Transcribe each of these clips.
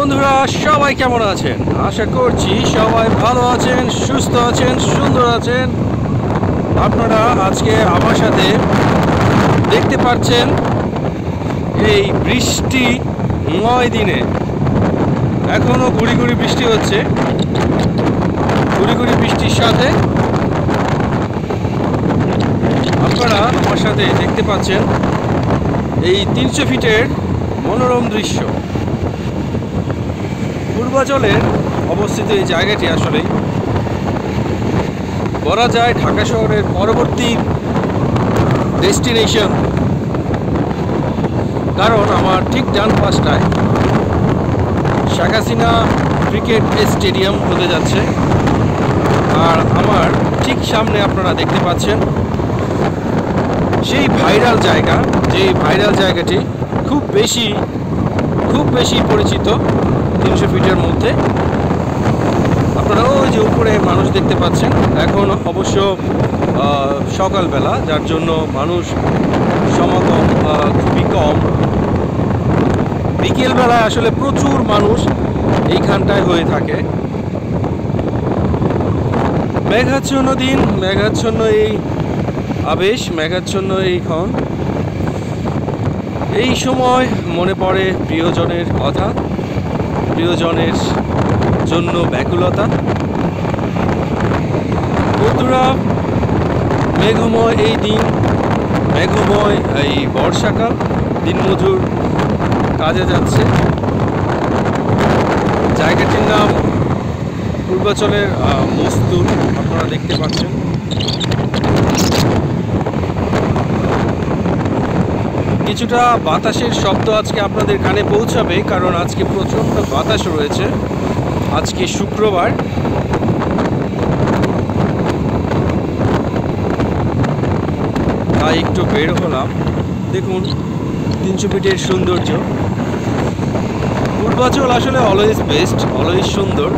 বন্ধুরা সবাই কেমন আছেন? আশা করছি সবাই ভালো আছেন, সুস্থ আছেন, সুন্দর আছেন। আপনারা আজকে আমার সাথে দেখতে পাচ্ছেন এই বৃষ্টিময় দিনে এখনও গুড়ি গুড়ি বৃষ্টি হচ্ছে। গুড়ি গুড়ি বৃষ্টির সাথে আপনারা আমার সাথে দেখতে পাচ্ছেন এই 300 ফিটের মনোরম দৃশ্য। পূর্বাচলের অবস্থিত এই জায়গাটি আসলে বলা যায় ঢাকা শহরের পরবর্তী ডেস্টিনেশন, কারণ আমার ঠিক ডান পাশটায় শেখ হাসিনা ক্রিকেট স্টেডিয়াম হতে যাচ্ছে, আর আমার ঠিক সামনে আপনারা দেখতে পাচ্ছেন সেই ভাইরাল জায়গা, যে ভাইরাল জায়গাটি খুব বেশি পরিচিত 300 ফিটের মধ্যে। আপনারা ওই যে উপরে মানুষ দেখতে পাচ্ছেন, এখন অবশ্য সকালবেলা, যার জন্য মানুষ সমাগম খুবই কম। বিকেলবেলা আসলে প্রচুর মানুষ এইখানটায় হয়ে থাকে। মেঘাচ্ছন্ন দিন, মেঘাচ্ছন্ন এই আবেশ, মেঘাচ্ছন্ন এই ক্ষণ। এই সময় মনে পড়ে প্রিয়জনের কথা, প্রিয়জনের জন্য ব্যাকুলতা। বন্ধুরা, মেঘময় এই দিন, মেঘময় এই বর্ষাকাল, দিনমজুর কাজে যাচ্ছে। জায়গাটির নাম পূর্বাচলের মস্তুল, আপনারা দেখতে পাচ্ছেন। কিছুটা বাতাসের শব্দ আজকে আপনাদের কানে পৌঁছাবে, কারণ আজকে প্রচণ্ড বাতাস রয়েছে। আজকে শুক্রবার। তাই একটু বের হলাম। দেখুন 300 ফিটের সৌন্দর্য। পূর্বাচল আসলে অলওয়েজ বেস্ট, অলওয়েজ সুন্দর।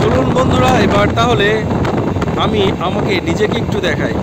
চলুন বন্ধুরা, এবার তাহলে আমাকে নিজেকে একটু দেখাই।